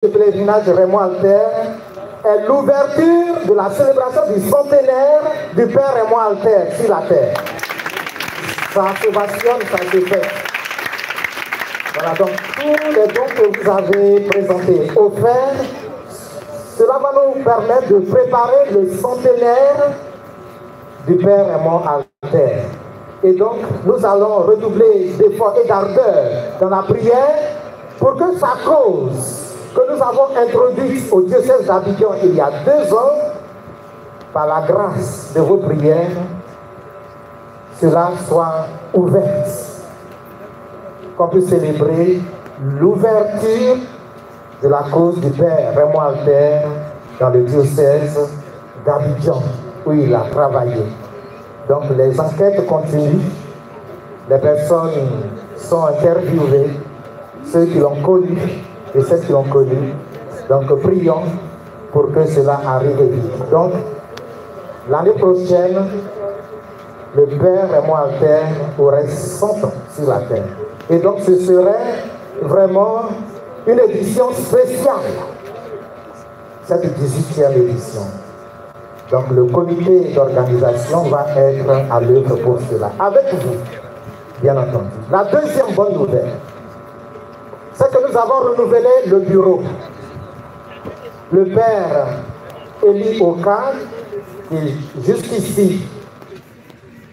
de pèlerinage Raymond Alter est l'ouverture de la célébration du centenaire du Père Raymond Alter sur la terre. Ça s'ovationne, ça se fait. Voilà, donc tous les dons que vous avez présentés, offerts, cela va nous permettre de préparer le centenaire du Père Raymond Alter. Et donc, nous allons redoubler d'efforts et d'ardeur dans la prière pour que sa cause que nous avons introduite au diocèse d'Abidjan il y a 2 ans, par la grâce de vos prières, cela soit ouverte. Qu'on puisse célébrer l'ouverture de la cause du Père Raymond Alter dans le diocèse d'Abidjan, où il a travaillé. Donc les enquêtes continuent, les personnes sont interviewées, ceux qui l'ont connu et ceux qui l'ont connu. Donc prions pour que cela arrive vite. Donc l'année prochaine, le Père Raymond Alter aurait 100 ans sur la terre. Et donc ce serait vraiment une édition spéciale, cette 18e édition. Donc le comité d'organisation va être à l'œuvre pour cela, avec vous, bien entendu. La deuxième bonne nouvelle, c'est que nous avons renouvelé le bureau. Le Père Élie Oka, qui jusqu'ici,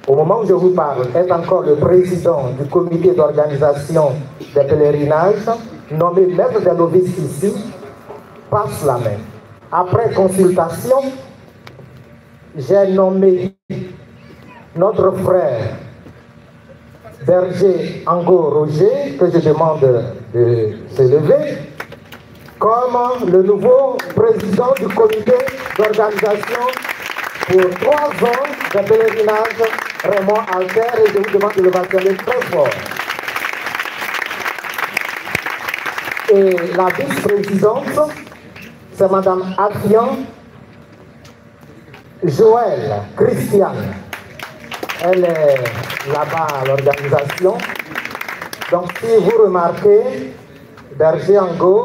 au moment où je vous parle, est encore le président du comité d'organisation des pèlerinages, nommé maître des novices ici, passe la main. Après consultation, j'ai nommé notre frère Berger Ango Roger, que je demande de se lever, comme le nouveau président du comité d'organisation pour 3 ans de pèlerinage Raymond Alter, et je vous demande de le mentionner très fort. Et la vice-présidente, c'est Madame Afian Joël Christiane. Elle est là-bas à l'organisation. Donc si vous remarquez, Berger Ango,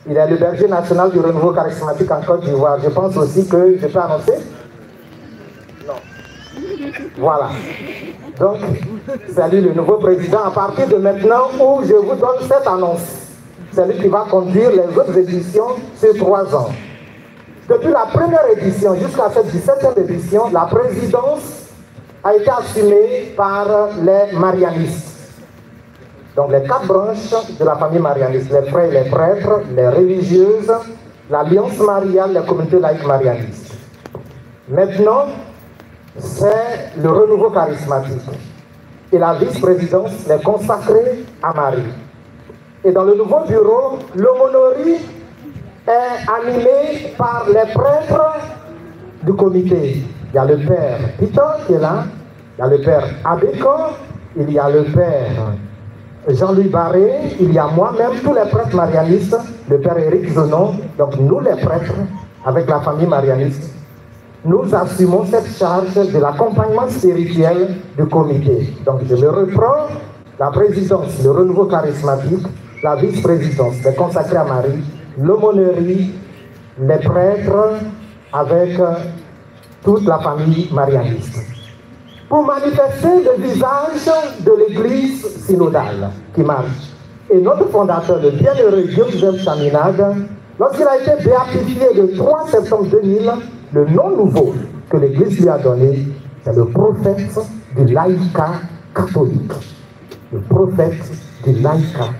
il est le berger national du renouveau charismatique en Côte d'Ivoire. Je pense aussi que je peux annoncer. Non. Voilà. Donc, c'est lui le nouveau président à partir de maintenant où je vous donne cette annonce. C'est lui qui va conduire les autres éditions sur 3 ans. Depuis la première édition jusqu'à cette 17e édition, la présidence a été assumée par les marianistes. Donc les 4 branches de la famille marianiste, les frères et les prêtres, les religieuses, l'Alliance mariale, les communautés laïques marianistes. Maintenant, c'est le renouveau charismatique. Et la vice-présidence est consacrée à Marie. Et dans le nouveau bureau, l'aumônerie est animée par les prêtres du comité. Il y a le père Peter qui est là, il y a le père Abécon, il y a le père Jean-Louis Barré, il y a moi-même, tous les prêtres marianistes, le père Éric Zonon. Donc nous les prêtres, avec la famille marianiste, nous assumons cette charge de l'accompagnement spirituel du comité. Donc je me reprends, la présidence, le renouveau charismatique, la vice-présidence, est consacrée à Marie, l'aumônerie, les prêtres, avec toute la famille marianiste. Pour manifester le visage de l'église synodale qui marche. Et notre fondateur, le bienheureux Joseph Chaminade, lorsqu'il a été béatifié le 3 septembre 2000, le nom nouveau que l'église lui a donné, c'est le prophète du laïcat catholique. Le prophète du laïcat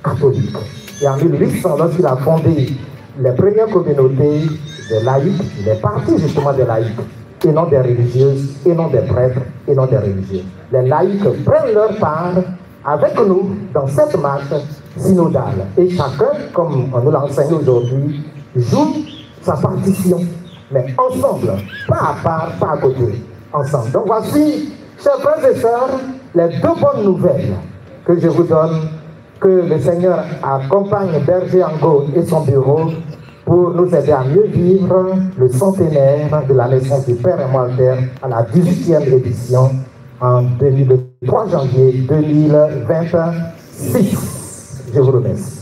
catholique. Et en 1800, lorsqu'il a fondé les premières communautés des laïcs, il est parti justement des laïcs, et non des religieuses, et non des prêtres, et non des religieux. Les laïcs prennent leur part avec nous dans cette marche synodale. Et chacun, comme on nous l'a enseigné aujourd'hui, joue sa partition, mais ensemble, pas à part, pas à côté, ensemble. Donc voici, chers frères et sœurs, les 2 bonnes nouvelles que je vous donne, que le Seigneur accompagne Berger Ango et son bureau pour nous aider à mieux vivre le centenaire de la naissance du Père Raymond Alter à la 18e édition le 3 janvier 2026. Je vous remercie.